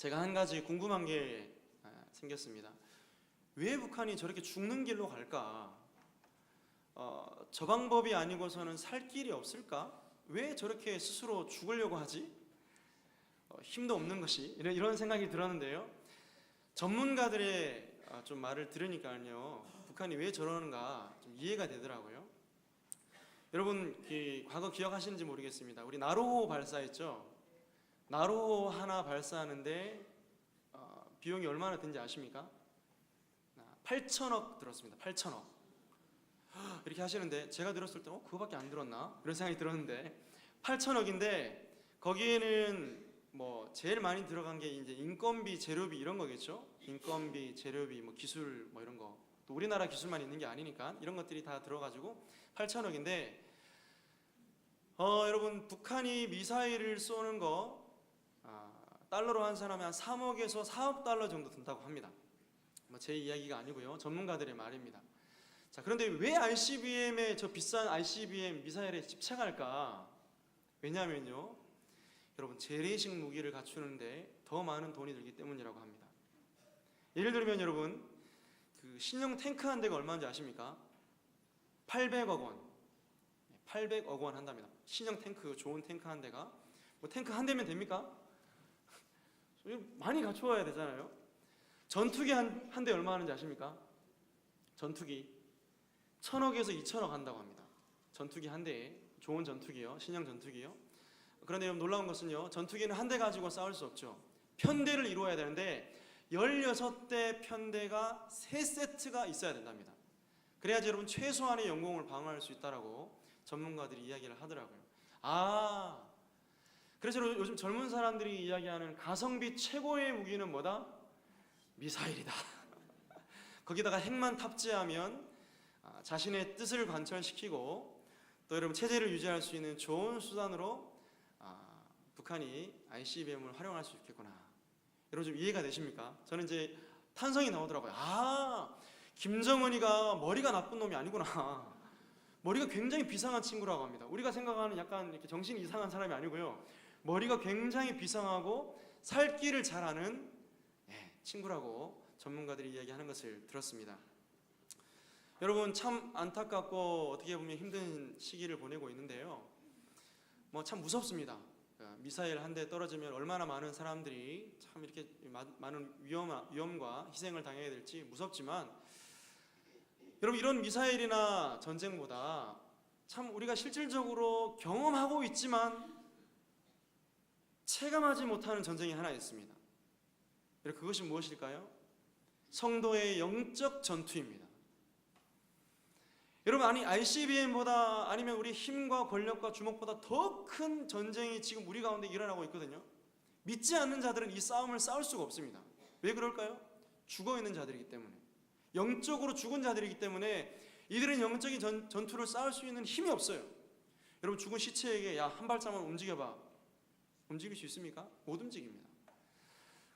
제가 한 가지 궁금한 게 생겼습니다. 왜 북한이 저렇게 죽는 길로 갈까? 저 방법이 아니고서는 살 길이 없을까? 왜 저렇게 스스로 죽으려고 하지? 힘도 없는 것이 이런 생각이 들었는데요. 전문가들의 좀 말을 들으니까요, 북한이 왜 저러는가 좀 이해가 되더라고요. 여러분 과거 기억하시는지 모르겠습니다. 우리 나로호 발사했죠. 나로호 하나 발사하는데 비용이 얼마나 든지 아십니까? 8천억 들었습니다. 8천억. 이렇게 하시는데 제가 들었을 때 그거밖에 안 들었나? 그런 생각이 들었는데 8천억인데 거기에는 뭐 제일 많이 들어간 게 이제 인건비, 재료비 이런 거겠죠. 인건비, 재료비, 뭐 기술 뭐 이런 거. 또 우리나라 기술만 있는 게 아니니까 이런 것들이 다 들어가지고 8천억인데 여러분 북한이 미사일을 쏘는 거 달러로 환산하면 한 3억에서 4억 달러 정도 든다고 합니다. 뭐 제 이야기가 아니고요. 전문가들의 말입니다. 자, 그런데 왜 ICBM에 저 비싼 ICBM 미사일에 집착할까? 왜냐하면요, 여러분 재래식 무기를 갖추는데 더 많은 돈이 들기 때문이라고 합니다. 예를 들면 여러분 그 신형 탱크 한 대가 얼마인지 아십니까? 800억 원. 800억 원 한답니다. 신형 탱크, 좋은 탱크 한 대가. 뭐 탱크 한 대면 됩니까? 많이 갖춰와야 되잖아요. 전투기 한 대 얼마 하는지 아십니까? 전투기 1,000억에서 2,000억 한다고 합니다. 전투기 한 대에, 좋은 전투기요, 신형 전투기요. 그런데 여러분 놀라운 것은요, 전투기는 한 대 가지고 싸울 수 없죠. 편대를 이루어야 되는데 16대 편대가 3세트가 있어야 된답니다. 그래야지 여러분 최소한의 영공을 방어할 수 있다라고 전문가들이 이야기를 하더라고요. 그래서 요즘 젊은 사람들이 이야기하는 가성비 최고의 무기는 뭐다? 미사일이다. 거기다가 핵만 탑재하면 자신의 뜻을 관철시키고 또 여러분 체제를 유지할 수 있는 좋은 수단으로 북한이 ICBM을 활용할 수 있겠구나. 여러분 좀 이해가 되십니까? 저는 이제 탄성이 나오더라고요. 김정은이가 머리가 나쁜 놈이 아니구나. 머리가 굉장히 비상한 친구라고 합니다. 우리가 생각하는 약간 이렇게 정신이 이상한 사람이 아니고요. 머리가 굉장히 비상하고 살 길을 잘 아는 친구라고 전문가들이 이야기하는 것을 들었습니다. 여러분 참 안타깝고 어떻게 보면 힘든 시기를 보내고 있는데요. 뭐 참 무섭습니다. 미사일 한 대 떨어지면 얼마나 많은 사람들이 참 이렇게 많은 위험과 희생을 당해야 될지 무섭지만 여러분 이런 미사일이나 전쟁보다 참 우리가 실질적으로 경험하고 있지만 체감하지 못하는 전쟁이 하나 있습니다. 여러분 그것이 무엇일까요? 성도의 영적 전투입니다. 여러분 ICBM보다 아니면 우리 힘과 권력과 주먹보다 더 큰 전쟁이 지금 우리 가운데 일어나고 있거든요. 믿지 않는 자들은 이 싸움을 싸울 수가 없습니다. 왜 그럴까요? 죽어있는 자들이기 때문에, 영적으로 죽은 자들이기 때문에 이들은 영적인 전투를 싸울 수 있는 힘이 없어요. 여러분 죽은 시체에게 야 한 발짝만 움직여봐, 움직일 수 있습니까? 못 움직입니다.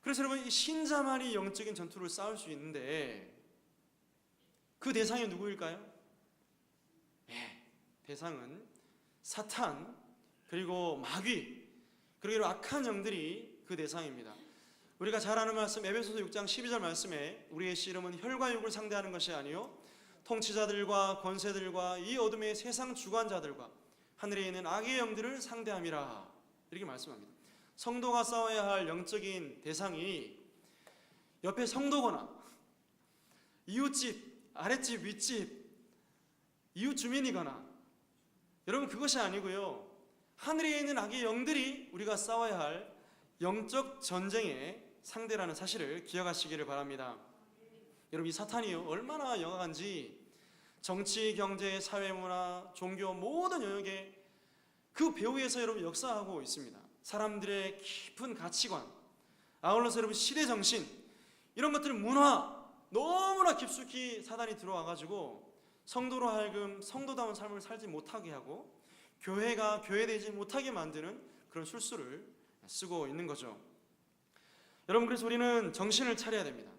그래서 여러분 이 신자만이 영적인 전투를 싸울 수 있는데 그 대상이 누구일까요? 대상은 사탄, 그리고 마귀, 그리고 악한 영들이 그 대상입니다. 우리가 잘 아는 말씀 에베소서 6장 12절 말씀에 우리의 씨름은 혈과 육을 상대하는 것이 아니요 통치자들과 권세들과 이 어둠의 세상 주관자들과 하늘에 있는 악의 영들을 상대함이라, 이렇게 말씀합니다. 성도가 싸워야 할 영적인 대상이 옆에 성도거나 이웃집, 아랫집, 윗집, 이웃 주민이거나, 여러분 그것이 아니고요, 하늘에 있는 악의 영들이 우리가 싸워야 할 영적 전쟁의 상대라는 사실을 기억하시기를 바랍니다. 여러분 이 사탄이요 얼마나 영악한지 정치, 경제, 사회문화, 종교 모든 영역에 그 배후에서 여러분 역사하고 있습니다. 사람들의 깊은 가치관, 아울러서 여러분 시대정신, 이런 것들은 문화 너무나 깊숙이 사단이 들어와가지고 성도로 하여금 성도다운 삶을 살지 못하게 하고 교회가 교회되지 못하게 만드는 그런 술수를 쓰고 있는 거죠. 여러분 그래서 우리는 정신을 차려야 됩니다.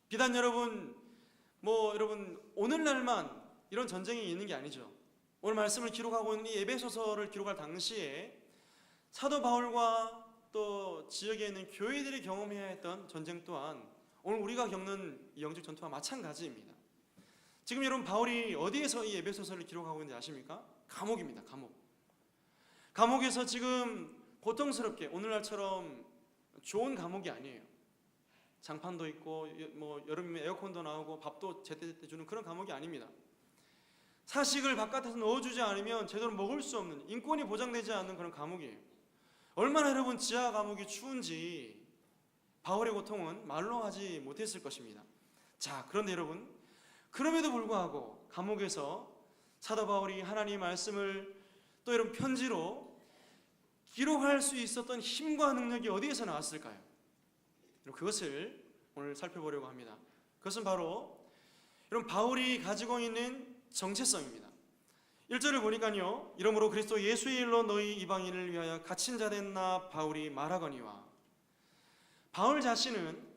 비단 여러분 오늘날만 이런 전쟁이 있는 게 아니죠. 오늘 말씀을 기록하고 있는 이 에베소서를 기록할 당시에 사도 바울과 또 지역에 있는 교회들이 경험해야 했던 전쟁 또한 오늘 우리가 겪는 이 영적 전투와 마찬가지입니다. 지금 여러분 바울이 어디에서 이 에베소서를 기록하고 있는지 아십니까? 감옥입니다. 감옥에서 지금 고통스럽게 오늘날처럼 좋은 감옥이 아니에요. 장판도 있고 뭐 여름이면 에어컨도 나오고 밥도 제때제때 주는 그런 감옥이 아닙니다. 사식을 바깥에서 넣어주지 않으면 제대로 먹을 수 없는, 인권이 보장되지 않는 그런 감옥이에요. 얼마나 여러분 지하 감옥이 추운지 바울의 고통은 말로 하지 못했을 것입니다. 자, 그런데 여러분, 그럼에도 불구하고 감옥에서 사도 바울이 하나님의 말씀을 또 여러분 편지로 기록할 수 있었던 힘과 능력이 어디에서 나왔을까요? 그것을 오늘 살펴보려고 합니다. 그것은 바로 여러분 바울이 가지고 있는 정체성입니다. 1절을 보니까요, 이러므로 그리스도 예수의 일로 너희 이방인을 위하여 갇힌 자 된 나 바울이 말하거니와. 바울 자신은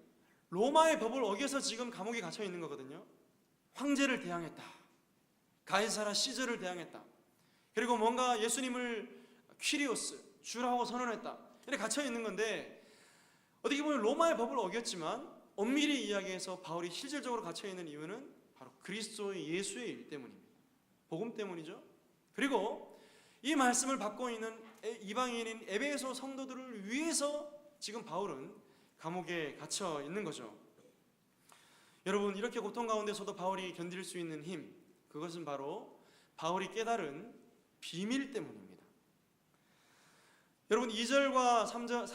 로마의 법을 어겨서 지금 감옥에 갇혀 있는 거거든요. 황제를 대항했다, 가이사라 시저를 대항했다, 그리고 뭔가 예수님을 퀴리오스 주라고 선언했다, 이렇게 갇혀 있는 건데, 어떻게 보면 로마의 법을 어겼지만 엄밀히 이야기해서 바울이 실질적으로 갇혀 있는 이유는 바로 그리스도의 예수의 일 때문입니다. 복음 때문이죠. 그리고 이 말씀을 받고 있는 이방인인 에베소 성도들을 위해서 지금 바울은 감옥에 갇혀 있는 거죠. 여러분, 이렇게 고통 가운데서도 바울이 견딜 수 있는 힘, 그것은 바로 바울이 깨달은 비밀 때문입니다. 여러분, 2절과 3절,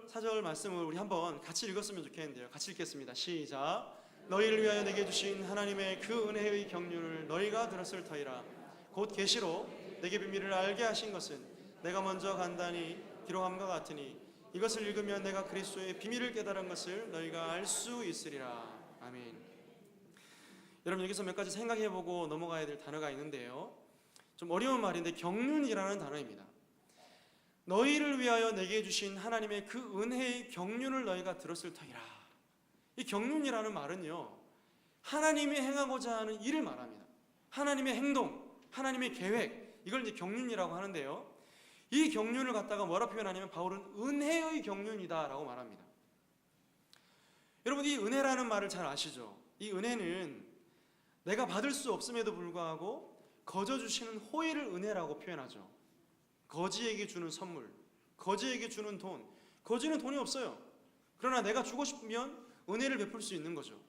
4절 말씀을 우리 한번 같이 읽었으면 좋겠는데요. 같이 읽겠습니다. 시작. 너희를 위하여 내게 주신 하나님의 그 은혜의 경륜을 너희가 들었을 터이라. 곧 계시로 내게 비밀을 알게 하신 것은 내가 먼저 간단히 기록함과 같으니 이것을 읽으면 내가 그리스도의 비밀을 깨달은 것을 너희가 알 수 있으리라. 아멘. 여러분, 여기서 몇 가지 생각해보고 넘어가야 될 단어가 있는데요, 좀 어려운 말인데 경륜이라는 단어입니다. 너희를 위하여 내게 주신 하나님의 그 은혜의 경륜을 너희가 들었을 터이라. 이 경륜이라는 말은요, 하나님이 행하고자 하는 일을 말합니다. 하나님의 행동, 하나님의 계획, 이걸 이제 경륜이라고 하는데요, 이 경륜을 갖다가 뭐라 표현하냐면 바울은 은혜의 경륜이다라고 말합니다. 여러분, 이 은혜라는 말을 잘 아시죠? 이 은혜는 내가 받을 수 없음에도 불구하고 거저 주시는 호의를 은혜라고 표현하죠. 거지에게 주는 선물, 거지에게 주는 돈, 거지는 돈이 없어요. 그러나 내가 주고 싶으면 은혜를 베풀 수 있는 거죠.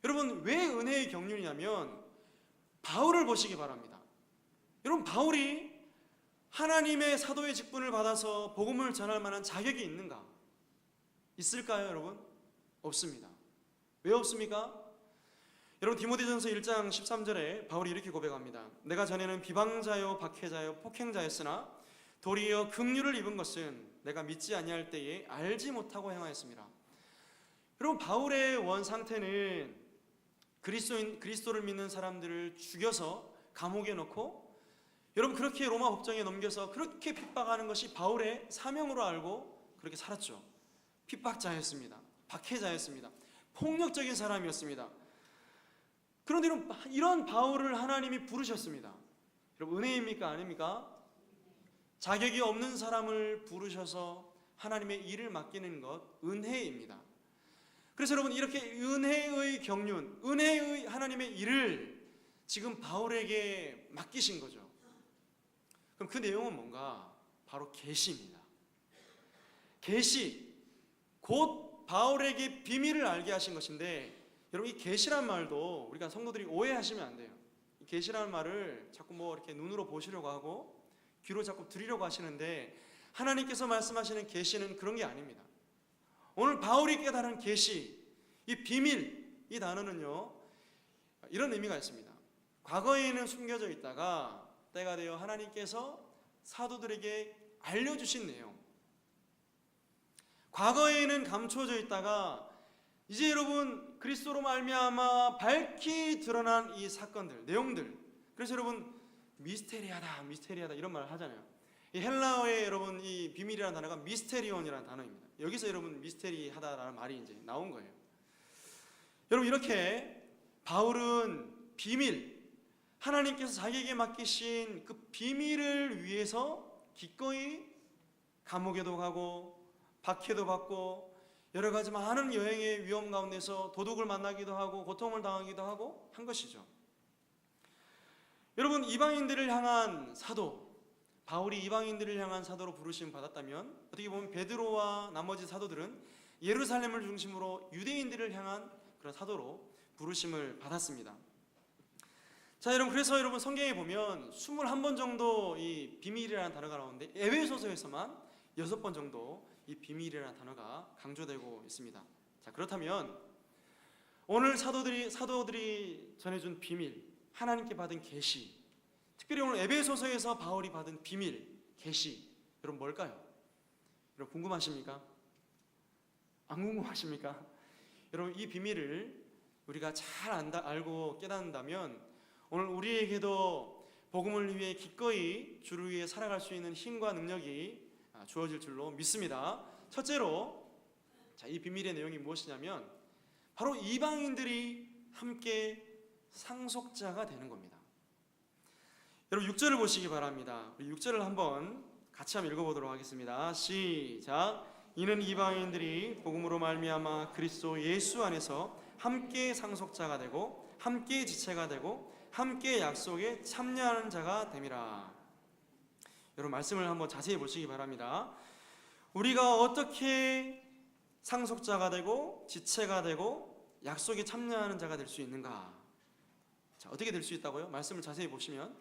여러분, 왜 은혜의 경륜이냐면 바울을 보시기 바랍니다. 여러분, 바울이 하나님의 사도의 직분을 받아서 복음을 전할 만한 자격이 있는가? 있을까요, 여러분? 없습니다. 왜 없습니까? 여러분, 디모데전서 1장 13절에 바울이 이렇게 고백합니다. 내가 전에는 비방자요 박해자요 폭행자였으나 도리어 긍휼을 입은 것은 내가 믿지 아니할 때에 알지 못하고 행하였습니다. 여러분, 바울의 원 상태는 그리스도를 믿는 사람들을 죽여서 감옥에 넣고 여러분 그렇게 로마 법정에 넘겨서 그렇게 핍박하는 것이 바울의 사명으로 알고 그렇게 살았죠. 핍박자였습니다. 박해자였습니다. 폭력적인 사람이었습니다. 그런데 이런 바울을 하나님이 부르셨습니다. 여러분, 은혜입니까? 아닙니까? 자격이 없는 사람을 부르셔서 하나님의 일을 맡기는 것, 은혜입니다. 그래서 여러분, 이렇게 은혜의 경륜, 은혜의 하나님의 일을 지금 바울에게 맡기신 거죠. 그럼 그 내용은 뭔가? 바로 계시입니다. 계시, 곧 바울에게 비밀을 알게 하신 것인데, 여러분, 이 계시란 말도 우리가 성도들이 오해하시면 안 돼요. 이 계시라는 말을 자꾸 뭐 이렇게 눈으로 보시려고 하고 귀로 자꾸 들으려고 하시는데, 하나님께서 말씀하시는 계시는 그런 게 아닙니다. 오늘 바울이 깨달은 계시, 이 비밀, 이 단어는요, 이런 의미가 있습니다. 과거에는 숨겨져 있다가 때가 되어 하나님께서 사도들에게 알려주신 내용, 과거에는 감춰져 있다가 이제 여러분 그리스도로 말미암아 밝히 드러난 이 사건들, 내용들, 그래서 여러분 미스테리하다 이런 말을 하잖아요. 이 헬라어의 여러분 이 비밀이라는 단어가 미스테리온이라는 단어입니다. 여기서 여러분 미스테리하다라는 말이 이제 나온 거예요. 여러분, 이렇게 바울은 비밀, 하나님께서 자기에게 맡기신 그 비밀을 위해서 기꺼이 감옥에도 가고 박해도 받고 여러 가지 많은 여행의 위험 가운데서 도둑을 만나기도 하고 고통을 당하기도 하고 한 것이죠. 여러분, 이방인들을 향한 사도, 바울이 이방인들을 향한 사도로 부르심 받았다면 어떻게 보면 베드로와 나머지 사도들은 예루살렘을 중심으로 유대인들을 향한 그런 사도로 부르심을 받았습니다. 자, 여러분, 그래서 여러분 성경에 보면 21번 정도 이 비밀이라는 단어가 나오는데 에베소서에서만 6번 정도 이 비밀이라는 단어가 강조되고 있습니다. 자, 그렇다면 오늘 사도들이 전해준 비밀, 하나님께 받은 계시, 특별히 오늘 에베소서에서 바울이 받은 비밀, 계시, 여러분 뭘까요? 여러분 궁금하십니까? 안 궁금하십니까? 여러분, 이 비밀을 우리가 잘 알고 깨닫는다면 오늘 우리에게도 복음을 위해 기꺼이 주를 위해 살아갈 수 있는 힘과 능력이 주어질 줄로 믿습니다. 첫째로, 자, 이 비밀의 내용이 무엇이냐면 바로 이방인들이 함께 상속자가 되는 겁니다. 여러분 6절을 보시기 바랍니다. 우리 6절을 한번 같이 한번 읽어보도록 하겠습니다. 시작. 이는 이방인들이 복음으로 말미암아 그리스도 예수 안에서 함께 상속자가 되고 함께 지체가 되고 함께 약속에 참여하는 자가 됨이라. 여러분 말씀을 한번 자세히 보시기 바랍니다. 우리가 어떻게 상속자가 되고 지체가 되고 약속에 참여하는 자가 될 수 있는가? 자, 어떻게 될 수 있다고요? 말씀을 자세히 보시면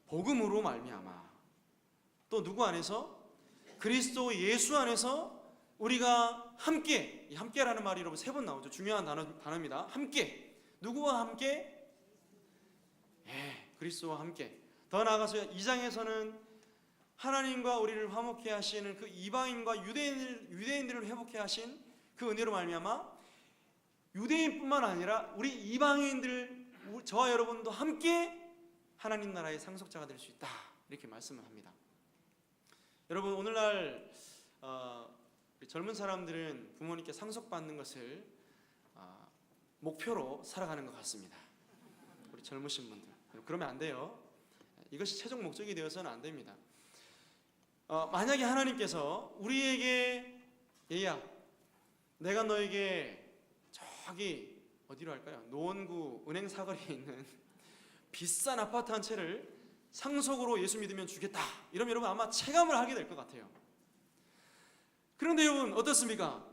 복음으로 말미암아, 또 누구 안에서? 그리스도 예수 안에서 우리가 함께, 이 함께라는 말이 여러분 3번 나오죠. 중요한 단어입니다. 함께. 누구와 함께? 그리스도와 함께. 더 나아가서 2장에서는 하나님과 우리를 화목케 하시는 그 이방인과 유대인들을 회복케 하신 그 은혜로 말미암아 유대인뿐만 아니라 우리 이방인들, 저와 여러분도 함께 하나님 나라의 상속자가 될 수 있다, 이렇게 말씀을 합니다. 여러분 오늘날 젊은 사람들은 부모님께 상속받는 것을 목표로 살아가는 것 같습니다. 우리 젊으신 분들, 그러면 안 돼요. 이것이 최종 목적이 되어서는 안 됩니다. 만약에 하나님께서 우리에게 얘야, 내가 너에게 저기 어디로 할까요? 노원구 은행 사거리에 있는 비싼 아파트 한 채를 상속으로 예수 믿으면 주겠다, 이러면 여러분 아마 체감을 하게 될 것 같아요. 그런데 여러분 어떻습니까?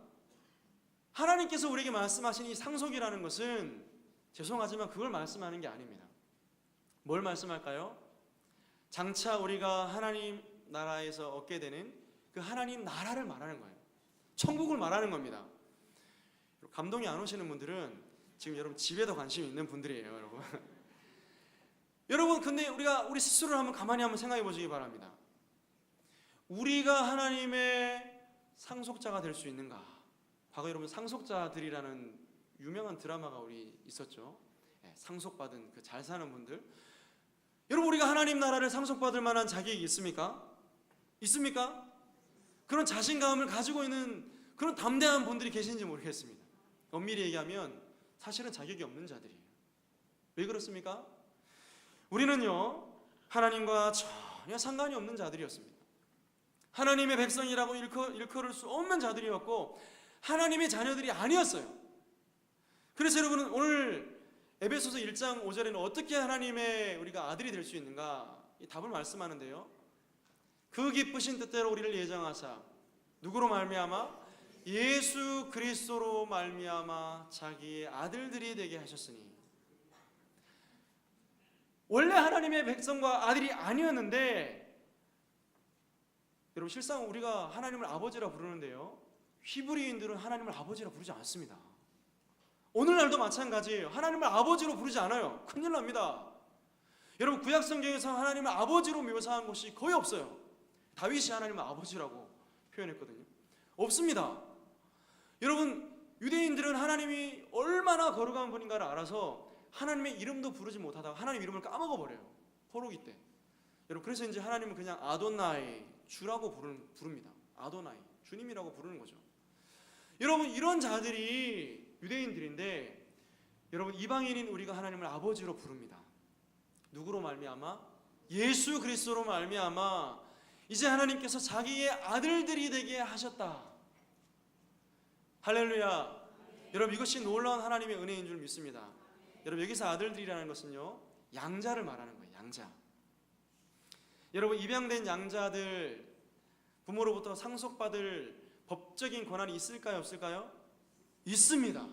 하나님께서 우리에게 말씀하신 이 상속이라는 것은 죄송하지만 그걸 말씀하는 게 아닙니다. 뭘 말씀할까요? 장차 우리가 하나님 나라에서 얻게 되는 그 하나님 나라를 말하는 거예요. 천국을 말하는 겁니다. 감동이 안 오시는 분들은 지금 여러분 집에도 관심이 있는 분들이에요, 여러분. 여러분, 근데 우리 스스로를 한번 가만히 한번 생각해 보시기 바랍니다. 우리가 하나님의 상속자가 될 수 있는가? 과거 여러분 상속자들이라는 유명한 드라마가 우리 있었죠. 상속받은 그 잘 사는 분들. 여러분, 우리가 하나님 나라를 상속받을 만한 자격이 있습니까? 있습니까? 그런 자신감을 가지고 있는 그런 담대한 분들이 계신지 모르겠습니다. 엄밀히 얘기하면 사실은 자격이 없는 자들이에요. 왜 그렇습니까? 우리는요, 하나님과 전혀 상관이 없는 자들이었습니다. 하나님의 백성이라고 일컬을 수 없는 자들이었고 하나님의 자녀들이 아니었어요. 그래서 여러분은 오늘 에베소서 1장 5절에는 어떻게 하나님의 우리가 아들이 될 수 있는가, 이 답을 말씀하는데요. 그 기쁘신 뜻대로 우리를 예정하사 누구로 말미암아? 예수 그리스도로 말미암아 자기의 아들들이 되게 하셨으니. 원래 하나님의 백성과 아들이 아니었는데, 여러분 실상 우리가 하나님을 아버지라 부르는데요, 히브리인들은 하나님을 아버지라 부르지 않습니다. 오늘날도 마찬가지예요. 하나님을 아버지로 부르지 않아요. 큰일 납니다. 여러분 구약 성경에서 하나님을 아버지로 묘사한 곳이 거의 없어요. 다윗이 하나님을 아버지라고 표현했거든요. 없습니다. 여러분 유대인들은 하나님이 얼마나 거룩한 분인가를 알아서 하나님의 이름도 부르지 못하다가 하나님 이름을 까먹어버려요. 포로기 때. 여러분 그래서 이제 하나님은 그냥 아도나이, 주라고 부릅니다. 아도나이, 주님이라고 부르는 거죠. 여러분 이런 자들이 유대인들인데, 여러분 이방인인 우리가 하나님을 아버지로 부릅니다. 누구로 말미암아? 예수 그리스도로 말미암아 이제 하나님께서 자기의 아들들이 되게 하셨다. 할렐루야. 여러분, 이것이 놀라운 하나님의 은혜인 줄 믿습니다. 여러분, 여기서 아들들이라는 것은요, 양자를 말하는 거예요. 양자. 여러분, 입양된 양자들 부모로부터 상속받을 법적인 권한이 있을까요, 없을까요? 있습니다.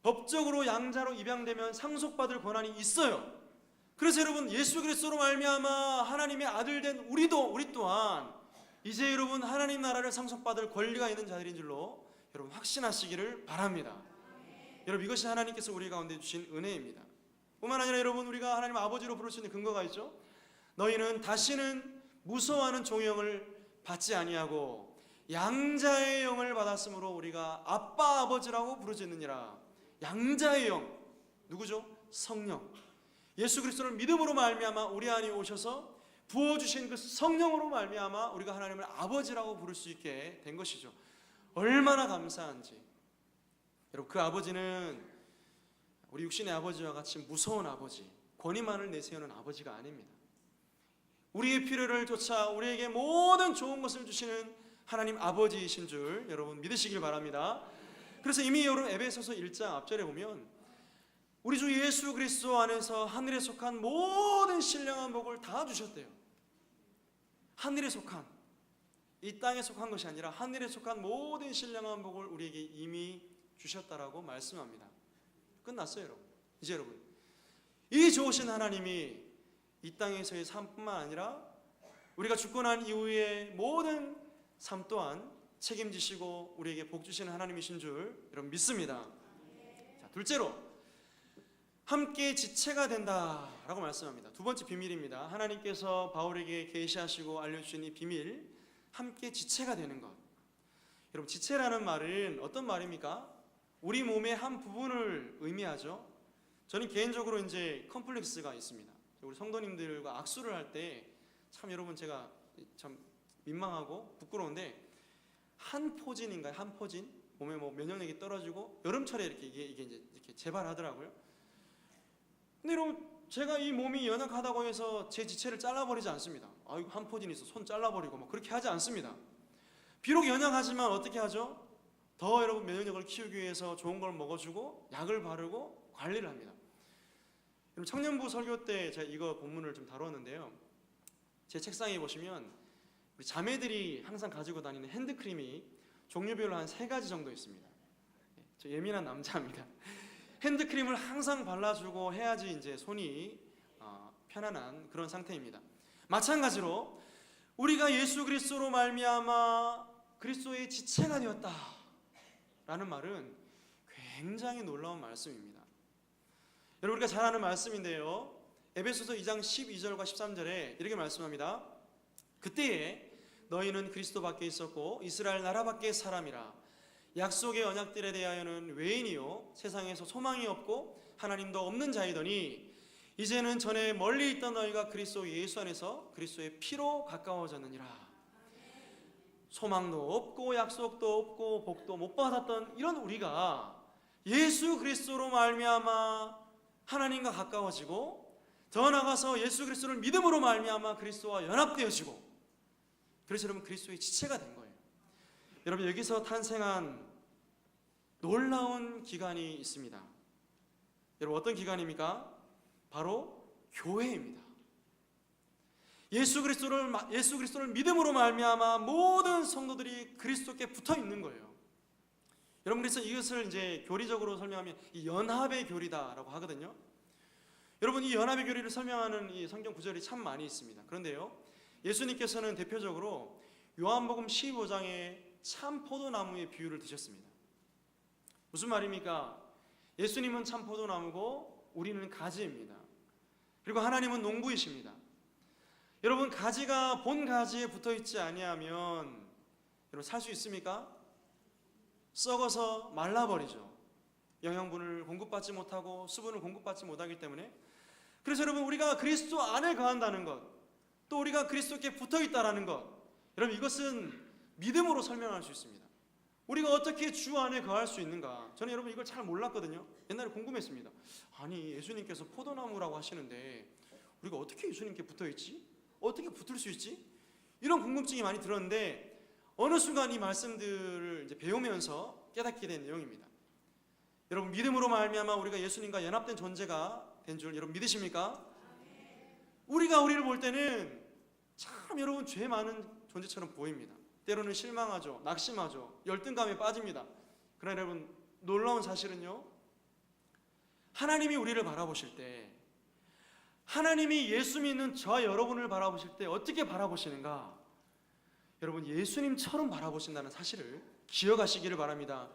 법적으로 양자로 입양되면 상속받을 권한이 있어요. 그래서 여러분, 예수 그리스도로 말미암아 하나님의 아들 된 우리 또한 이제 여러분 하나님 나라를 상속받을 권리가 있는 자들인 줄로 여러분 확신하시기를 바랍니다. 여러분, 이것이 하나님께서 우리 가운데 주신 은혜입니다. 뿐만 아니라 여러분, 우리가 하나님 아버지로 부를 수 있는 근거가 있죠. 너희는 다시는 무서워하는 종의 영을 받지 아니하고 양자의 영을 받았으므로 우리가 아빠 아버지라고 부르짖느니라. 양자의 영, 누구죠? 성령. 예수 그리스도를 믿음으로 말미암아 우리 안에 오셔서 부어주신 그 성령으로 말미암아 우리가 하나님을 아버지라고 부를 수 있게 된 것이죠. 얼마나 감사한지. 여러분, 그 아버지는 우리 육신의 아버지와 같이 무서운 아버지, 권위만을 내세우는 아버지가 아닙니다. 우리의 필요를 쫓아 우리에게 모든 좋은 것을 주시는 하나님 아버지이신 줄 여러분 믿으시길 바랍니다. 그래서 이미 여러분 에베소서 1장 앞절에 보면 우리 주 예수 그리스도 안에서 하늘에 속한 모든 신령한 복을 다 주셨대요. 하늘에 속한, 이 땅에 속한 것이 아니라 하늘에 속한 모든 신령한 복을 우리에게 이미 주셨다라고 말씀합니다. 끝났어요, 여러분. 이제 여러분, 이 좋으신 하나님이 이 땅에서의 삶뿐만 아니라 우리가 죽고 난 이후의 모든 삶 또한 책임지시고 우리에게 복 주시는 하나님이신 줄 여러분 믿습니다. 자, 둘째로 함께 지체가 된다라고 말씀합니다. 두 번째 비밀입니다. 하나님께서 바울에게 계시하시고 알려주신 이 비밀, 함께 지체가 되는 것. 여러분, 지체라는 말은 어떤 말입니까? 우리 몸의 한 부분을 의미하죠. 저는 개인적으로 이제 컴플렉스가 있습니다. 우리 성도님들과 악수를 할 때 참 여러분 제가 참 민망하고 부끄러운데 한 포진인가요? 한 포진? 몸에 뭐 면역력이 떨어지고 여름철에 이게 이제 이렇게 재발하더라고요. 근데 여러분, 제가 이 몸이 연약하다고 해서 제 지체를 잘라버리지 않습니다. 아이고, 한 포진 있어, 손 잘라버리고 뭐 그렇게 하지 않습니다. 비록 연약하지만 어떻게 하죠? 더 여러분 면역력을 키우기 위해서 좋은 걸 먹어주고 약을 바르고 관리를 합니다. 청년부 설교 때 제가 이거 본문을 좀 다뤘는데요. 제 책상에 보시면 우리 자매들이 항상 가지고 다니는 핸드크림이 종류별로 한 3가지 정도 있습니다. 저 예민한 남자입니다. 핸드크림을 항상 발라주고 해야지 이제 손이 편안한 그런 상태입니다. 마찬가지로 우리가 예수 그리스도로 말미암아 그리스도의 지체가 되었다라는 말은 굉장히 놀라운 말씀입니다. 여러분, 우리가 잘 아는 말씀인데요. 에베소서 2장 12절과 13절에 이렇게 말씀합니다. 그때에 너희는 그리스도 밖에 있었고 이스라엘 나라 밖의 사람이라. 약속의 언약들에 대하여는 외인이요 세상에서 소망이 없고 하나님도 없는 자이더니 이제는 전에 멀리 있던 너희가 그리스도 예수 안에서 그리스도의 피로 가까워졌느니라. 소망도 없고 약속도 없고 복도 못 받았던 이런 우리가 예수 그리스도로 말미암아 하나님과 가까워지고 더 나아가서 예수 그리스도를 믿음으로 말미암아 그리스도와 연합되어지고, 그래서 여러분 그리스도의 지체가 된 거예요. 여러분, 여기서 탄생한 놀라운 기관이 있습니다. 여러분, 어떤 기관입니까? 바로 교회입니다. 예수 그리스도를 믿음으로 말미암아 모든 성도들이 그리스도께 붙어 있는 거예요. 여러분, 그래서 이것을 이제 교리적으로 설명하면 이 연합의 교리다라고 하거든요. 여러분, 이 연합의 교리를 설명하는 이 성경 구절이 참 많이 있습니다. 그런데요, 예수님께서는 대표적으로 요한복음 15장에 참 포도나무의 비유를 드셨습니다. 무슨 말입니까? 예수님은 참 포도나무고 우리는 가지입니다. 그리고 하나님은 농부이십니다. 여러분, 가지가 본 가지에 붙어있지 아니하면 여러분 살 수 있습니까? 썩어서 말라버리죠. 영양분을 공급받지 못하고 수분을 공급받지 못하기 때문에. 그래서 여러분, 우리가 그리스도 안에 거한다는 것, 또 우리가 그리스도께 붙어있다라는 것, 여러분 이것은 믿음으로 설명할 수 있습니다. 우리가 어떻게 주 안에 거할 수 있는가? 저는 여러분 이걸 잘 몰랐거든요. 옛날에 궁금했습니다. 아니, 예수님께서 포도나무라고 하시는데 우리가 어떻게 예수님께 붙어있지? 어떻게 붙을 수 있지? 이런 궁금증이 많이 들었는데 어느 순간 이 말씀들을 이제 배우면서 깨닫게 된 내용입니다. 여러분, 믿음으로 말미암아 우리가 예수님과 연합된 존재가 된 줄 여러분 믿으십니까? 우리가 우리를 볼 때는 참 여러분 죄 많은 존재처럼 보입니다. 때로는 실망하죠, 낙심하죠, 열등감에 빠집니다. 그러나 여러분, 놀라운 사실은요, 하나님이 우리를 바라보실 때, 하나님이 예수 믿는 저와 여러분을 바라보실 때 어떻게 바라보시는가? 여러분, 예수님처럼 바라보신다는 사실을 기억하시기를 바랍니다.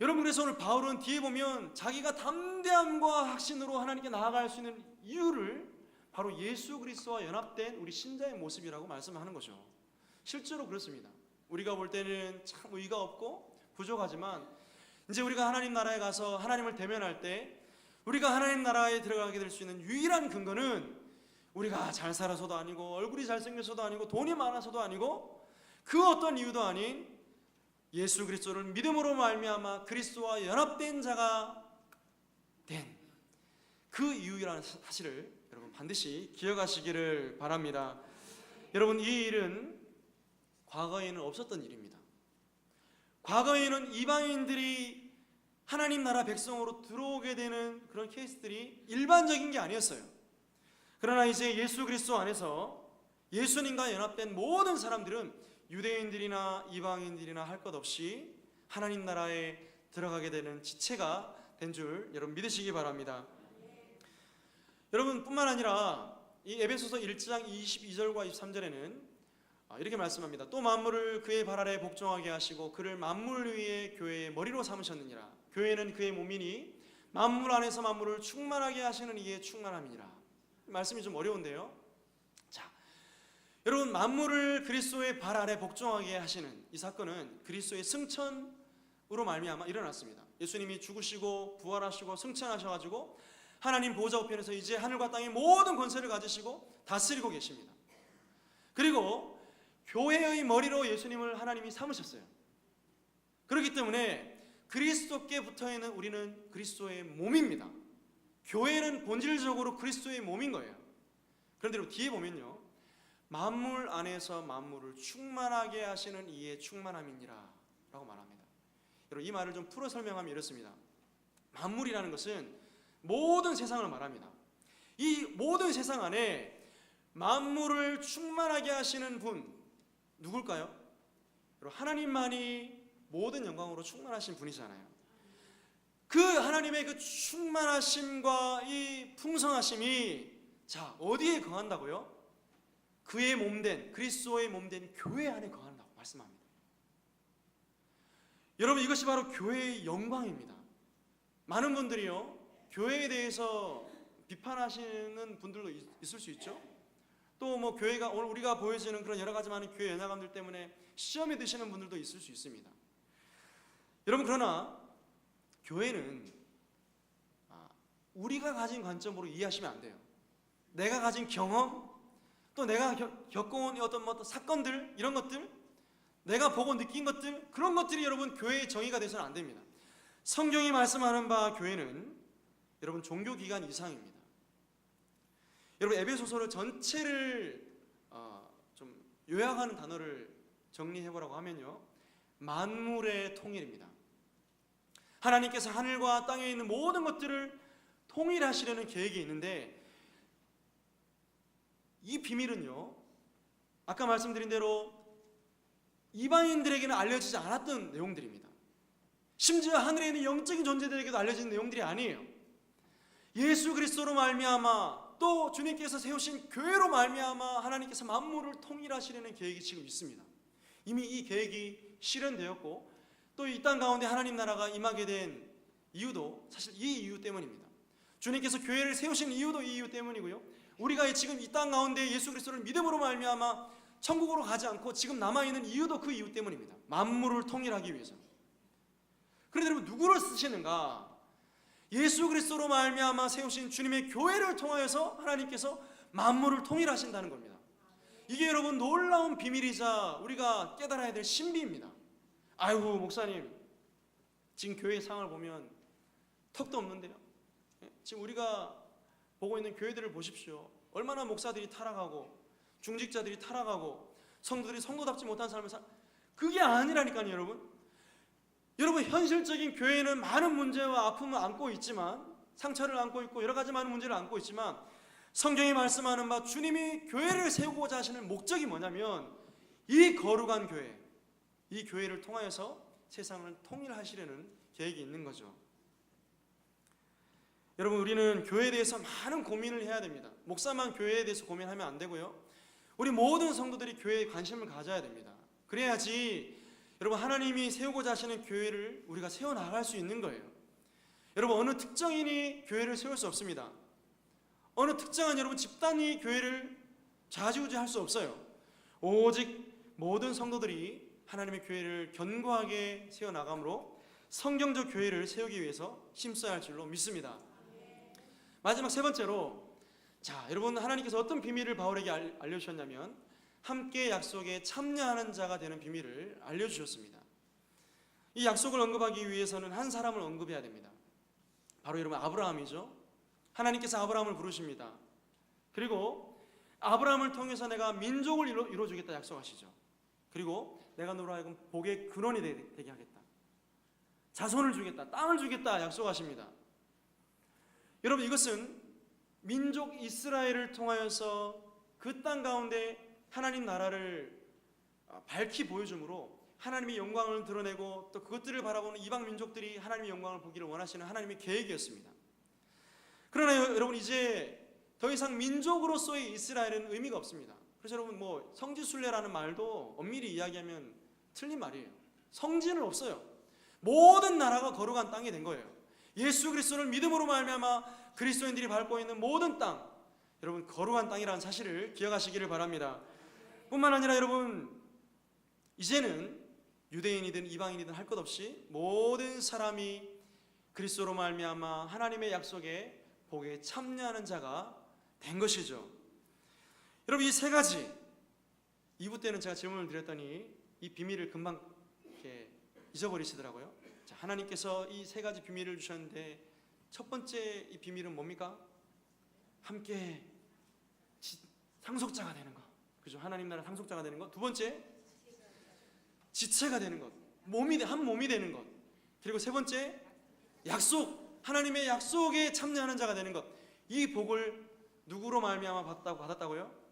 여러분, 그래서 오늘 바울은 뒤에 보면 자기가 담대함과 확신으로 하나님께 나아갈 수 있는 이유를 바로 예수 그리스도와 연합된 우리 신자의 모습이라고 말씀하는 거죠. 실제로 그렇습니다. 우리가 볼 때는 참 의의가 없고 부족하지만 이제 우리가 하나님 나라에 가서 하나님을 대면할 때 우리가 하나님 나라에 들어가게 될 수 있는 유일한 근거는 우리가 잘 살아서도 아니고 얼굴이 잘생겨서도 아니고 돈이 많아서도 아니고 그 어떤 이유도 아닌 예수 그리스도를 믿음으로 말미암아 그리스도와 연합된 자가 된 그 이유라는 사실을 여러분 반드시 기억하시기를 바랍니다. 여러분, 이 일은 과거에는 없었던 일입니다. 과거에는 이방인들이 하나님 나라 백성으로 들어오게 되는 그런 케이스들이 일반적인 게 아니었어요. 그러나 이제 예수 그리스도 안에서 예수님과 연합된 모든 사람들은 유대인들이나 이방인들이나 할 것 없이 하나님 나라에 들어가게 되는 지체가 된 줄 여러분 믿으시기 바랍니다. 여러분, 뿐만 아니라 이 에베소서 1장 22절과 23절에는 이렇게 말씀합니다. 또 만물을 그의 발 아래 복종하게 하시고 그를 만물 위에 교회의 머리로 삼으셨느니라. 교회는 그의 몸이니 만물 안에서 만물을 충만하게 하시는 이의 충만함이니라. 말씀이 좀 어려운데요. 자, 여러분, 만물을 그리스도의 발 아래 복종하게 하시는 이 사건은 그리스도의 승천으로 말미암아 일어났습니다. 예수님이 죽으시고 부활하시고 승천하셔가지고 하나님 보좌 우편에서 이제 하늘과 땅의 모든 권세를 가지시고 다스리고 계십니다. 그리고 교회의 머리로 예수님을 하나님이 삼으셨어요. 그렇기 때문에 그리스도께 붙어있는 우리는 그리스도의 몸입니다. 교회는 본질적으로 그리스도의 몸인 거예요. 그런데 뒤에 보면요, 만물 안에서 만물을 충만하게 하시는 이의 충만함이니라 라고 말합니다. 여러분, 이 말을 좀 풀어 설명하면 이렇습니다. 만물이라는 것은 모든 세상을 말합니다. 이 모든 세상 안에 만물을 충만하게 하시는 분 누굴까요? 하나님만이 모든 영광으로 충만하신 분이잖아요. 그 하나님의 그 충만하심과 이 풍성하심이 자 어디에 거한다고요? 그의 몸된 그리스도의 몸된 교회 안에 거한다고 말씀합니다. 여러분, 이것이 바로 교회의 영광입니다. 많은 분들이요 교회에 대해서 비판하시는 분들도 있을 수 있죠. 또 뭐 교회가 오늘 우리가 보여지는 그런 여러 가지 많은 교회 연약함들 때문에 시험에 드시는 분들도 있을 수 있습니다. 여러분, 그러나 교회는 우리가 가진 관점으로 이해하시면 안 돼요. 내가 가진 경험, 또 내가 겪어온 어떤 사건들, 이런 것들, 내가 보고 느낀 것들, 그런 것들이 여러분 교회의 정의가 돼서는 안 됩니다. 성경이 말씀하는 바 교회는 여러분 종교기관 이상입니다. 여러분, 에베소서를 전체를 좀 요약하는 단어를 정리해보라고 하면요, 만물의 통일입니다. 하나님께서 하늘과 땅에 있는 모든 것들을 통일하시려는 계획이 있는데 이 비밀은요, 아까 말씀드린 대로 이방인들에게는 알려지지 않았던 내용들입니다. 심지어 하늘에 있는 영적인 존재들에게도 알려진 내용들이 아니에요. 예수 그리스도로 말미암아 또 주님께서 세우신 교회로 말미암아 하나님께서 만물을 통일하시려는 계획이 지금 있습니다. 이미 이 계획이 실현되었고 또 이 땅 가운데 하나님 나라가 임하게 된 이유도 사실 이 이유 때문입니다. 주님께서 교회를 세우신 이유도 이 이유 때문이고요, 우리가 지금 이 땅 가운데 예수 그리스도를 믿음으로 말미암아 천국으로 가지 않고 지금 남아있는 이유도 그 이유 때문입니다. 만물을 통일하기 위해서. 그런데 여러분, 누구를 쓰시는가? 예수 그리스도로 말미암아 세우신 주님의 교회를 통하여서 하나님께서 만물을 통일하신다는 겁니다. 이게 여러분 놀라운 비밀이자 우리가 깨달아야 될 신비입니다. 아이고 목사님, 지금 교회 상을 보면 턱도 없는데요. 지금 우리가 보고 있는 교회들을 보십시오. 얼마나 목사들이 타락하고 중직자들이 타락하고 성도들이 성도답지 못한 삶을 그게 아니라니까요, 여러분. 여러분, 현실적인 교회는 많은 문제와 아픔을 안고 있지만, 상처를 안고 있고 여러 가지 많은 문제를 안고 있지만, 성경이 말씀하는 바 주님이 교회를 세우고자 하시는 목적이 뭐냐면 이 거룩한 교회, 이 교회를 통하여서 세상을 통일하시려는 계획이 있는 거죠. 여러분, 우리는 교회에 대해서 많은 고민을 해야 됩니다. 목사만 교회에 대해서 고민하면 안 되고요, 우리 모든 성도들이 교회에 관심을 가져야 됩니다. 그래야지 여러분, 하나님이 세우고자 하시는 교회를 우리가 세워나갈 수 있는 거예요. 여러분, 어느 특정인이 교회를 세울 수 없습니다. 어느 특정한 여러분 집단이 교회를 좌지우지할 수 없어요. 오직 모든 성도들이 하나님의 교회를 견고하게 세워나감으로 성경적 교회를 세우기 위해서 힘써야 할 줄로 믿습니다. 마지막 세 번째로, 자, 여러분, 하나님께서 어떤 비밀을 바울에게 알려주셨냐면 함께 약속에 참여하는 자가 되는 비밀을 알려주셨습니다. 이 약속을 언급하기 위해서는 한 사람을 언급해야 됩니다. 바로 여러분, 아브라함이죠. 하나님께서 아브라함을 부르십니다. 그리고 아브라함을 통해서 내가 민족을 이루어주겠다 약속하시죠. 그리고 내가 너로 하여금 복의 근원이 되게 하겠다, 자손을 주겠다, 땅을 주겠다 약속하십니다. 여러분, 이것은 민족 이스라엘을 통하여서 그 땅 가운데 하나님 나라를 밝히 보여줌으로 하나님의 영광을 드러내고 또 그것들을 바라보는 이방 민족들이 하나님의 영광을 보기를 원하시는 하나님의 계획이었습니다. 그러나 여러분, 이제 더 이상 민족으로서의 이스라엘은 의미가 없습니다. 그래서 여러분, 뭐 성지순례라는 말도 엄밀히 이야기하면 틀린 말이에요. 성지는 없어요. 모든 나라가 거룩한 땅이 된 거예요. 예수 그리스도를 믿음으로 말미암아 그리스도인들이 밟고 있는 모든 땅, 여러분, 거룩한 땅이라는 사실을 기억하시기를 바랍니다. 뿐만 아니라 여러분, 이제는 유대인이든 이방인이든 할 것 없이 모든 사람이 그리스도로 말미암아 하나님의 약속에 복에 참여하는 자가 된 것이죠. 여러분, 이 세 가지, 2부 때는 제가 질문을 드렸더니 이 비밀을 금방 이렇게 잊어버리시더라고요. 자, 하나님께서 이 세 가지 비밀을 주셨는데 첫 번째 이 비밀은 뭡니까? 함께 상속자가 되는 것, 그죠? 하나님 나라 상속자가 되는 것. 두 번째, 지체가 되는 것, 한 몸이 되는 것. 그리고 세 번째, 약속, 하나님의 약속에 참여하는 자가 되는 것. 이 복을 누구로 말미암아 받았다고요?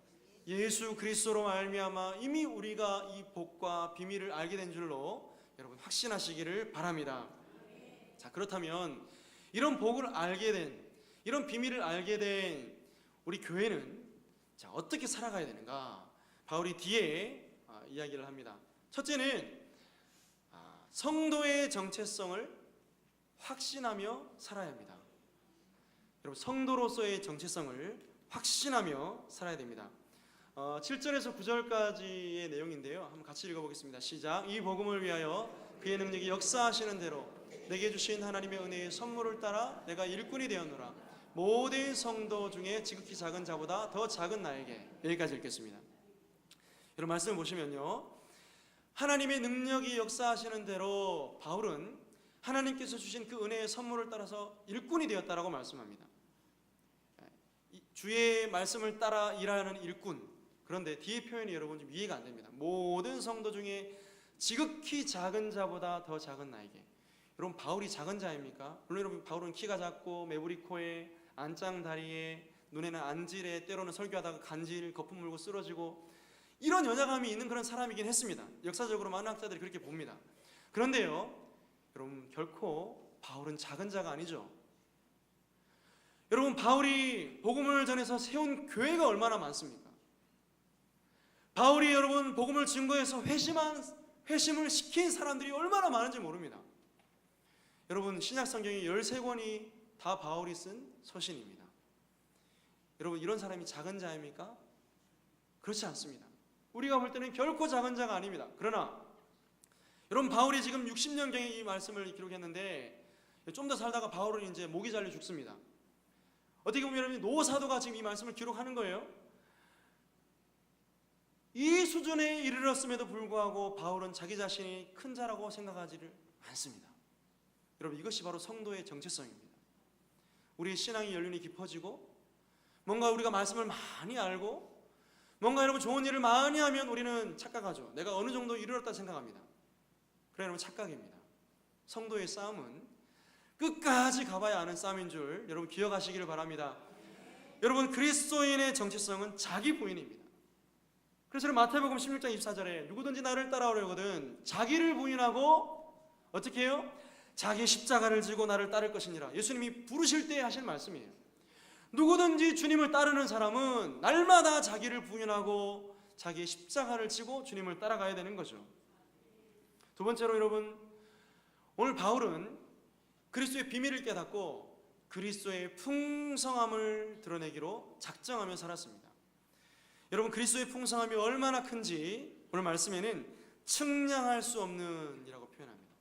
예수 그리스도로 말미암아 이미 우리가 이 복과 비밀을 알게 된 줄로 여러분 확신하시기를 바랍니다. 자, 그렇다면 이런 복을 알게 된, 이런 비밀을 알게 된 우리 교회는 자, 어떻게 살아가야 되는가? 바울이 뒤에 이야기를 합니다. 첫째는 성도의 정체성을 확신하며 살아야 합니다. 여러분, 성도로서의 정체성을 확신하며 살아야 됩니다. 7절에서 9절까지의 내용인데요, 한번 같이 읽어보겠습니다. 시작. 이 복음을 위하여 그의 능력이 역사하시는 대로 내게 주신 하나님의 은혜의 선물을 따라 내가 일꾼이 되었노라. 모든 성도 중에 지극히 작은 자보다 더 작은 나에게. 여기까지 읽겠습니다. 여러분, 말씀을 보시면요, 하나님의 능력이 역사하시는 대로 바울은 하나님께서 주신 그 은혜의 선물을 따라서 일꾼이 되었다라고 말씀합니다. 주의 말씀을 따라 일하는 일꾼. 그런데 뒤에 표현이 여러분 좀 이해가 안 됩니다. 모든 성도 중에 지극히 작은 자보다 더 작은 나에게. 여러분, 바울이 작은 자입니까? 물론 여러분, 바울은 키가 작고 매부리 코에 안짱 다리에 눈에는 안질에 때로는 설교하다가 간질 거품 물고 쓰러지고 이런 연약함이 있는 그런 사람이긴 했습니다. 역사적으로 많은 학자들이 그렇게 봅니다. 그런데요, 여러분, 결코 바울은 작은 자가 아니죠. 여러분, 바울이 복음을 전해서 세운 교회가 얼마나 많습니까? 바울이 여러분 복음을 증거해서 회심을 시킨 사람들이 얼마나 많은지 모릅니다. 여러분, 신약 성경이 13권이 다 바울이 쓴 서신입니다. 여러분, 이런 사람이 작은 자입니까? 그렇지 않습니다. 우리가 볼 때는 결코 작은 자가 아닙니다. 그러나 여러분, 바울이 지금 60년경에 이 말씀을 기록했는데 좀 더 살다가 바울은 이제 목이 잘려 죽습니다. 어떻게 보면 여러분, 노사도가 지금 이 말씀을 기록하는 거예요. 이 수준에 이르렀음에도 불구하고 바울은 자기 자신이 큰 자라고 생각하지를 않습니다. 여러분, 이것이 바로 성도의 정체성입니다. 우리의 신앙의 연륜이 깊어지고 뭔가 우리가 말씀을 많이 알고 뭔가 여러분 좋은 일을 많이 하면 우리는 착각하죠. 내가 어느 정도 이르렀다 생각합니다. 그래 여러분 착각입니다. 성도의 싸움은 끝까지 가봐야 하는 싸움인 줄 여러분 기억하시기를 바랍니다. 여러분 그리스도인의 정체성은 자기 부인입니다. 그래서 마태복음 16장 24절에 누구든지 나를 따라오려거든 자기를 부인하고 어떻게 해요? 자기 십자가를 지고 나를 따를 것이니라. 예수님이 부르실 때 하실 말씀이에요. 누구든지 주님을 따르는 사람은 날마다 자기를 부인하고 자기의 십자가를 지고 주님을 따라가야 되는 거죠. 두 번째로 여러분, 오늘 바울은 그리스도의 비밀을 깨닫고 그리스도의 풍성함을 드러내기로 작정하며 살았습니다. 여러분 그리스도의 풍성함이 얼마나 큰지 오늘 말씀에는 측량할 수 없는 이라고 표현합니다.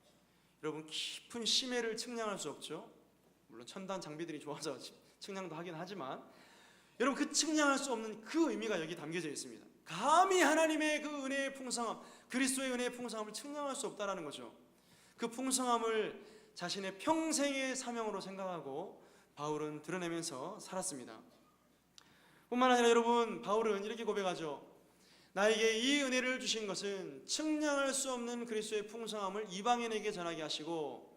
여러분 깊은 심해를 측량할 수 없죠. 물론 첨단 장비들이 좋아서 측량도 하긴 하지만 여러분 그 측량할 수 없는 그 의미가 여기 담겨져 있습니다. 감히 하나님의 그 은혜의 풍성함, 그리스도의 은혜의 풍성함을 측량할 수 없다라는 거죠. 그 풍성함을 자신의 평생의 사명으로 생각하고 바울은 드러내면서 살았습니다. 뿐만 아니라 여러분 바울은 이렇게 고백하죠. 나에게 이 은혜를 주신 것은 측량할 수 없는 그리스도의 풍성함을 이방인에게 전하게 하시고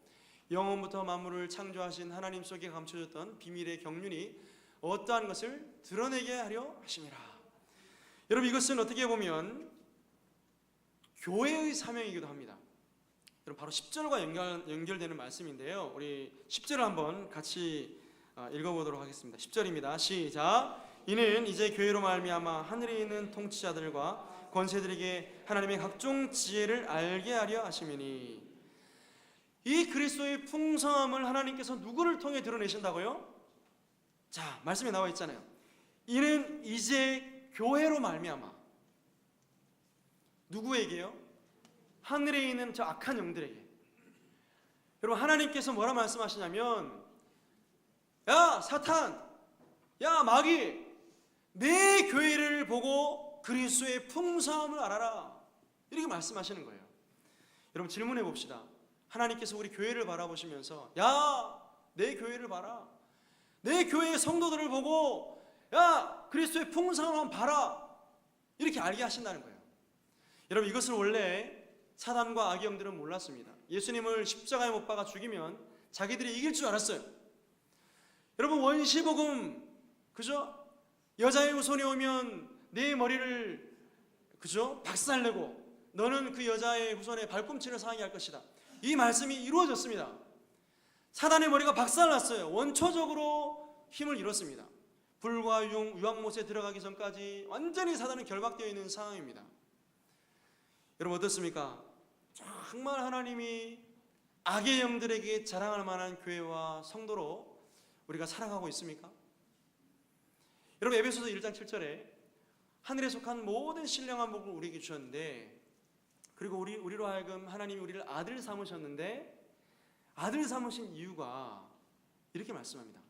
영원부터 만물을 창조하신 하나님 속에 감춰졌던 비밀의 경륜이 어떠한 것을 드러내게 하려 하심이라. 여러분 이것은 어떻게 보면 교회의 사명이기도 합니다. 여러분 바로 10절과 연결되는 말씀인데요. 우리 10절을 한번 같이 읽어보도록 하겠습니다. 10절입니다. 시작. 이는 이제 교회로 말미암아 하늘에 있는 통치자들과 권세들에게 하나님의 각종 지혜를 알게 하려 하심이니. 이 그리스도의 풍성함을 하나님께서 누구를 통해 드러내신다고요? 자, 말씀에 나와 있잖아요. 이는 이제 교회로 말미암아. 누구에게요? 하늘에 있는 저 악한 영들에게. 여러분 하나님께서 뭐라 말씀하시냐면 야 사탄, 야 마귀, 내 교회를 보고 그리스도의 풍성함을 알아라, 이렇게 말씀하시는 거예요. 여러분 질문해 봅시다. 하나님께서 우리 교회를 바라보시면서 야 내 교회를 봐라, 내 교회의 성도들을 보고 야 그리스도의 풍성함을 한번 봐라, 이렇게 알게 하신다는 거예요. 여러분 이것을 원래 사단과 악의 영들은 몰랐습니다. 예수님을 십자가에 못 박아 죽이면 자기들이 이길 줄 알았어요. 여러분 원시복음 그죠? 여자의 후손이 오면 내 머리를 그죠? 박살내고 너는 그 여자의 후손의 발꿈치를 상하게 할 것이다. 이 말씀이 이루어졌습니다. 사단의 머리가 박살났어요. 원초적으로 힘을 잃었습니다. 불과 유황못에 들어가기 전까지 완전히 사단은 결박되어 있는 상황입니다. 여러분 어떻습니까? 정말 하나님이 악의 영들에게 자랑할 만한 교회와 성도로 우리가 살아가고 있습니까? 여러분 에베소서 1장 7절에 하늘에 속한 모든 신령한 복을 우리에게 주셨는데, 그리고 우리로 하여금 하나님이 우리를 아들 삼으셨는데 아들 삼으신 이유가 이렇게 말씀합니다.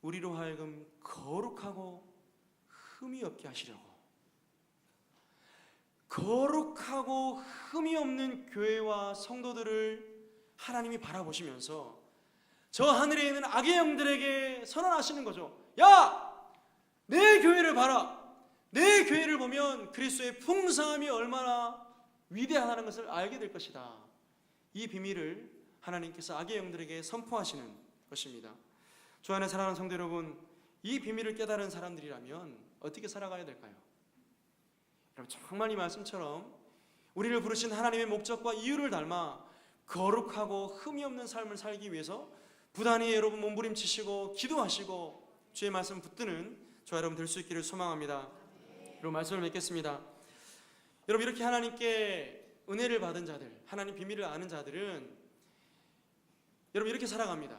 우리로 하여금 거룩하고 흠이 없게 하시려고. 거룩하고 흠이 없는 교회와 성도들을 하나님이 바라보시면서 저 하늘에 있는 악의 영들에게 선언하시는 거죠. 야! 내 교회를 봐라. 내 교회를 보면 그리스도의 풍성함이 얼마나 위대하다는 것을 알게 될 것이다. 이 비밀을 하나님께서 악의 영들에게 선포하시는 것입니다. 주 안에 사랑하는 성도 여러분, 이 비밀을 깨달은 사람들이라면 어떻게 살아가야 될까요? 여러분 정말 이 말씀처럼 우리를 부르신 하나님의 목적과 이유를 닮아 거룩하고 흠이 없는 삶을 살기 위해서 부단히 여러분 몸부림치시고 기도하시고 주의 말씀 붙드는 저와 여러분 될 수 있기를 소망합니다. 여러분 말씀을 맺겠습니다. 여러분 이렇게 하나님께 은혜를 받은 자들, 하나님 비밀을 아는 자들은 여러분 이렇게 살아갑니다.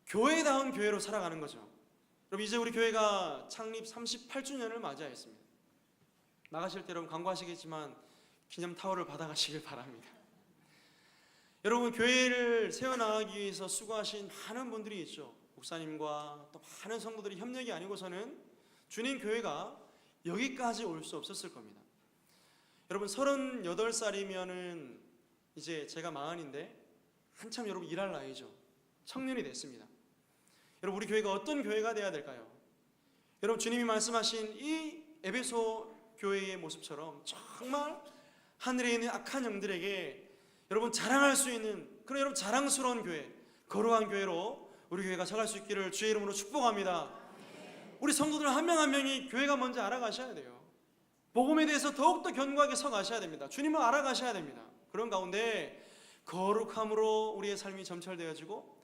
교회다운 교회로 살아가는 거죠. 여러분 이제 우리 교회가 창립 38주년을 맞이하였습니다. 나가실 때 여러분 광고하시겠지만 기념 타월을 받아가시길 바랍니다. 여러분 교회를 세워나가기 위해서 수고하신 많은 분들이 있죠. 목사님과 또 많은 성도들이 협력이 아니고서는 주님 교회가 여기까지 올 수 없었을 겁니다. 여러분 38살이면은 이제 제가 40인데 한참 여러분 일할 나이죠. 청년이 됐습니다. 여러분 우리 교회가 어떤 교회가 돼야 될까요? 여러분, 주님이 말씀하신 이 에베소 교회의 모습처럼 정말 하늘에 있는 악한 영들에게 여러분 자랑할 수 있는 그런 여러분 자랑스러운 교회, 거룩한 교회로 우리 교회가 서갈 수 있기를 주의 이름으로 축복합니다. 우리 성도들 한 명 한 명이 교회가 뭔지 알아가셔야 돼요. 복음에 대해서 더욱더 견고하게 서가셔야 됩니다. 주님을 알아가셔야 됩니다. 그런 가운데 거룩함으로 우리의 삶이 점철되어지고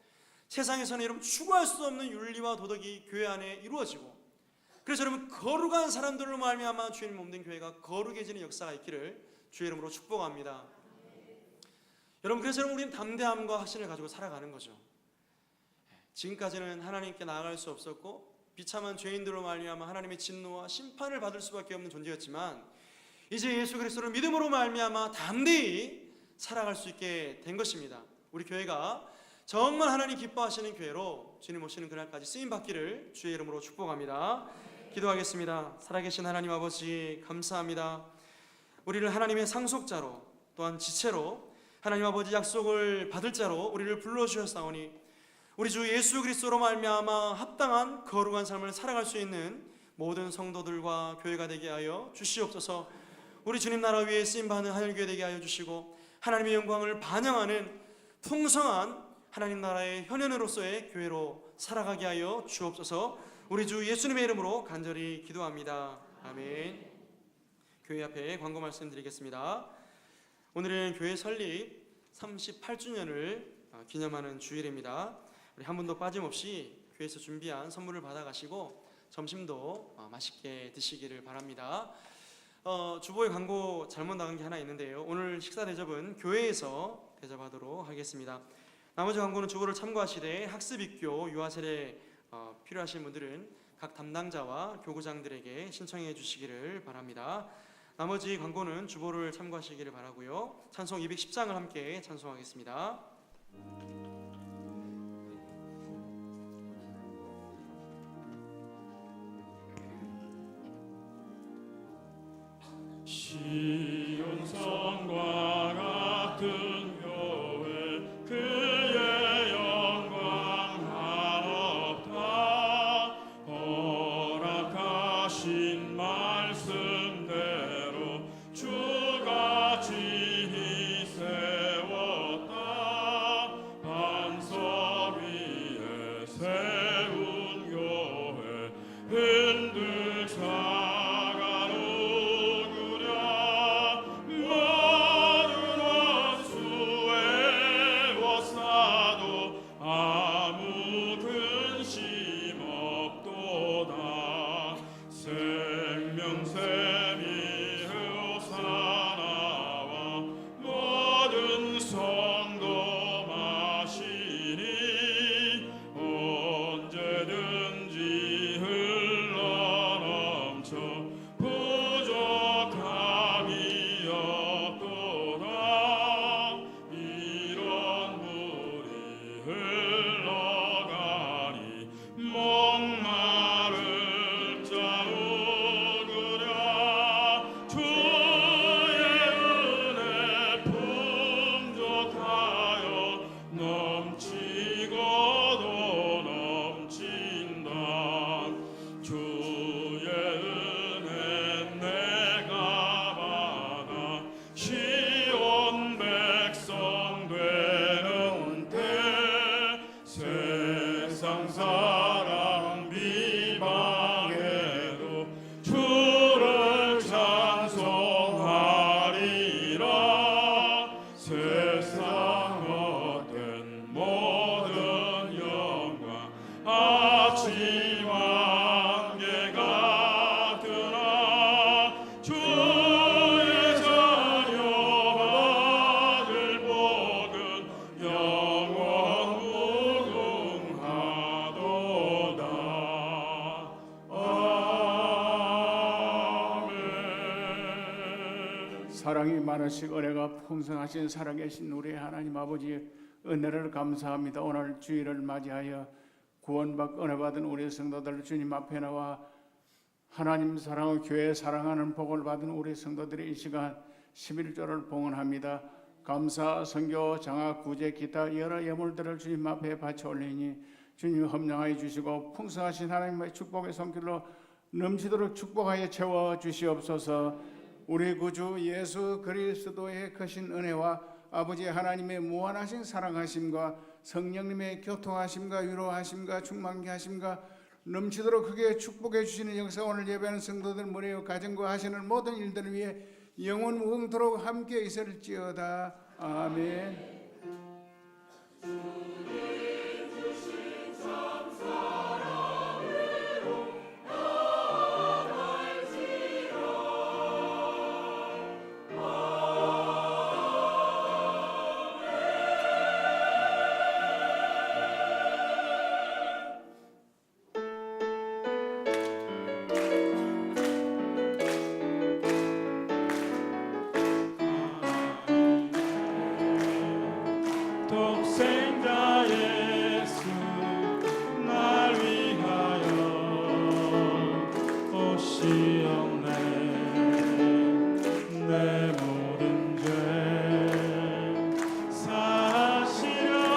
세상에서는 여러분 추구할 수 없는 윤리와 도덕이 교회 안에 이루어지고, 그래서 여러분 거룩한 사람들로 말미암아 주님 몸된 교회가 거룩해지는 역사가 있기를 주의 이름으로 축복합니다. 여러분, 그래서 여러분 우리는 담대함과 확신을 가지고 살아가는 거죠. 지금까지는 하나님께 나아갈 수 없었고 비참한 죄인들로 말미암아 하나님의 진노와 심판을 받을 수밖에 없는 존재였지만, 이제 예수 그리스도를 믿음으로 말미암아 담대히 살아갈 수 있게 된 것입니다. 우리 교회가 정말 하나님 기뻐하시는 교회로 주님 오시는 그날까지 쓰임 받기를 주의 이름으로 축복합니다. 기도하겠습니다. 살아계신 하나님 아버지, 감사합니다. 우리를 하나님의 상속자로 또한 지체로 하나님 아버지 약속을 받을 자로 우리를 불러주셨사오니 우리 주 예수 그리스도로 말미암아 합당한 거룩한 삶을 살아갈 수 있는 모든 성도들과 교회가 되게 하여 주시옵소서. 우리 주님 나라 위에 쓰임받는 하늘교회 되게 하여 주시고 하나님의 영광을 반영하는 풍성한 하나님 나라의 현현으로서의 교회로 살아가게 하여 주옵소서. 우리 주 예수님의 이름으로 간절히 기도합니다. 아멘. 교회 앞에 광고 말씀드리겠습니다. 오늘은 교회 설립 38주년을 기념하는 주일입니다. 우리 한 분도 빠짐없이 교회에서 준비한 선물을 받아가시고 점심도 맛있게 드시기를 바랍니다. 주보에 광고 잘못 나간 게 하나 있는데요. 오늘 식사 대접은 교회에서 대접하도록 하겠습니다. 나머지 광고는 주보를 참고하시되 학습 입교 유아 세례 필요하신 분들은 각 담당자와 교구장들에게 신청해 주시기를 바랍니다. 나머지 광고는 주보를 참고하시기를 바라고요. 찬송 210장을 함께 찬송하겠습니다. 시온 성과 같은 교회 그의 영광 한없다. 허락하신 말씀대로 주가 지히 세웠다. 반석 위에 세운 교회 흔들자 사랑이 많으시고 은혜가 풍성하신 살아계신 우리 하나님 아버지 은혜를 감사합니다. 오늘 주일을 맞이하여 구원받고 은혜받은 우리 성도들 주님 앞에 나와 하나님 사랑하고 교회 사랑하는 복을 받은 우리 성도들이 이 시간 11조를 봉헌합니다. 감사, 선교, 장학, 구제, 기타 여러 예물들을 주님 앞에 바쳐 올리니 주님 험령하여 주시고 풍성하신 하나님의 축복의 손길로 넘치도록 축복하여 채워 주시옵소서. 우리 구주 예수 그리스도의 크신 은혜와 아버지 하나님의 무한하신 사랑하심과 성령님의 교통하심과 위로하심과 충만케 하심과 넘치도록 크게 축복해 주시는 역사, 오늘 예배하는 성도들 머리와 가정과 하시는 모든 일들을 위해 영원 무궁토록 함께 있을지어다. 아멘. 독생자 예수 날 위하여 오시옵네. 내 모든 죄 사시려고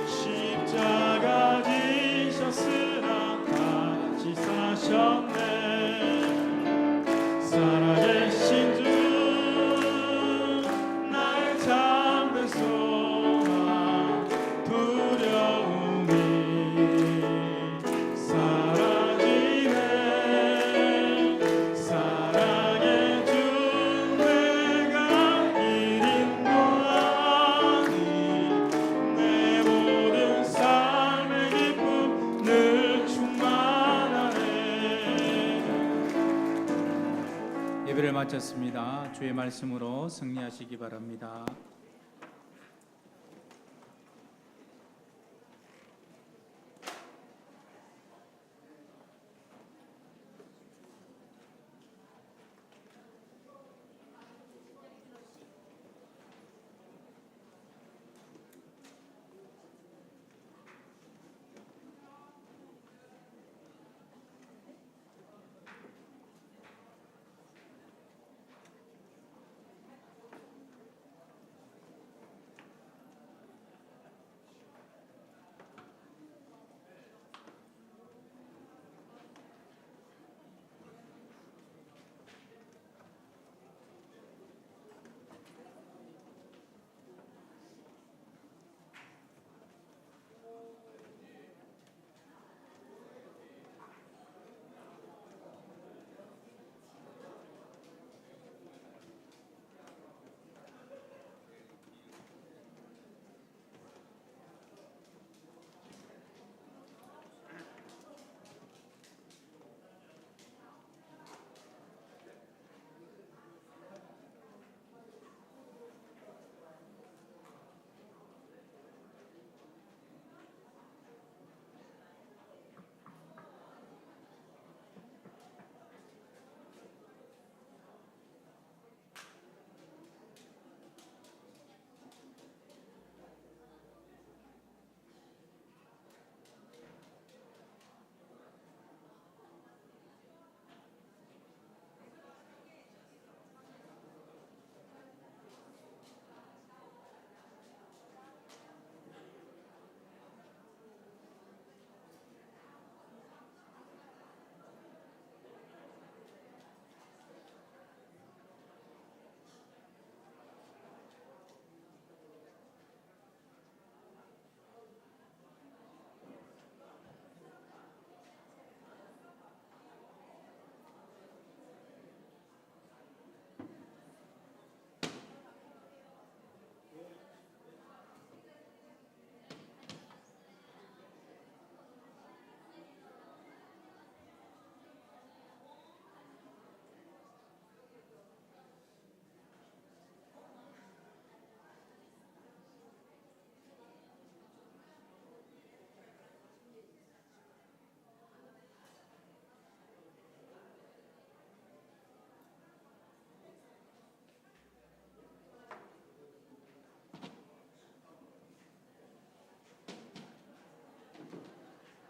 십자가 지셨으나 다시 사셨네. 살아계신 주 나의 참된 소망, 두려움이 사라지네. 사랑의 주 내가 길 인도하니 내 모든 삶의 기쁨 늘 충만하네. 예배를 마쳤습니다. 주의 말씀으로 승리하시기 바랍니다.